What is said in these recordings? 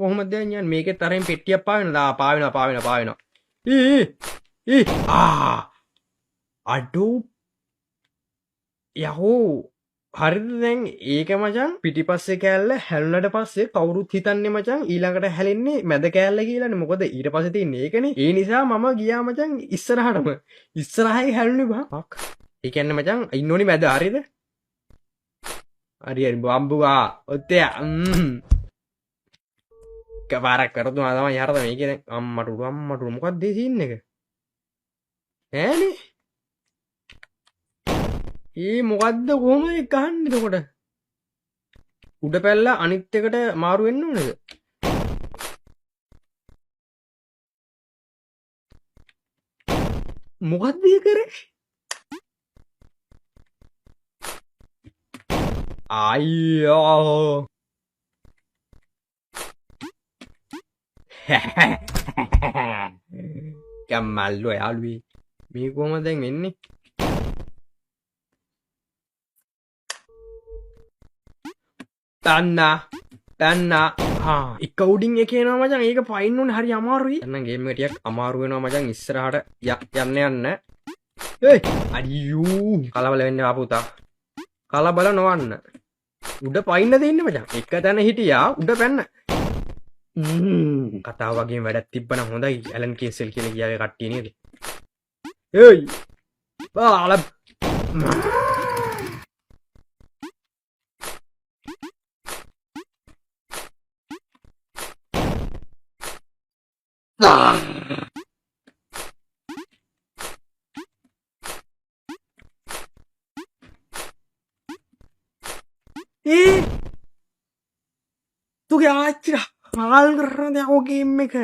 කොහොමද යන්නේ මේකේ තරම් පෙට්ටියක් පාවෙනවා අඩෝ යහෝ හරිද දැන් ඒක මචං පිටිපස්සේ කෑල්ල හැලුනට පස්සේ කවුරුත් හිතන්නේ මචං ඊළඟට හැලෙන්නේ මැද කෑල්ල කියලානේ මොකද ඊට පස්සේ තියෙන්නේ ඒකනේ ඒ නිසා මම ගියා මචං ඉස්සරහටම ඉස්සරහයි හැලුනේ බක් ඒ කියන්නේ මචං ඉන්න ඕනි මැද හරිද හරි බම්බුගා ඔත්තේ කපාරක් කරතුනා තමයි යහරද මේකේ දැන් අම්මට මොකක්ද මේ සීන් එක ඈනේ ඒ මොකද්ද කොහොමද ඒක අහන්නේ එතකොට උඩ පැල්ලා අනිත් එකට මාරු වෙන්න ඕනේද මොකද්ද ඒ කරේ අයියෝ කම්මල්ලෝ යාළුවේ මේ කොහමද දැන් වෙන්නේ තන්නා එක උඩින් එකේනවා මචං ඒක පයින්න ඕනේ හරි අමාරුයි එහෙනම් ගේම් එක ටිකක් අමාරු වෙනවා මචං ඉස්සරහට යන්න ඒයි අඩියෝ කලබල වෙන්න එපා පුතා කලබල නොවන්න උඩ පයින්න දෙන්න මචං එක තැන හිටියා උඩ පැන්න කතාව වගේම වැඩක් තිබ්බනම් හොඳයි ඇලන් කේසල් කියලා කියාවේ කට්ටිය නේද ඒයි බාල තුගේ ආච්චිලා හාල් කරන දැන් ගේම් එක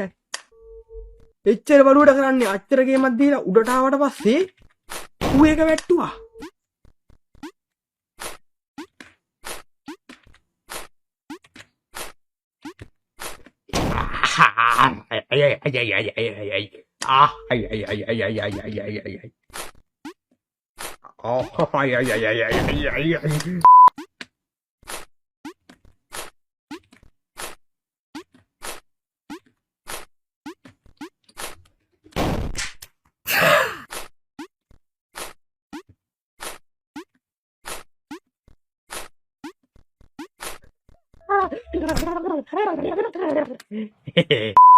එච්චර බලුවට කරන්නේ අච්චර ගේමක් දීලා උඩට ආවට පස්සේ ඌ ඒක වැට්ටුවා Hehehe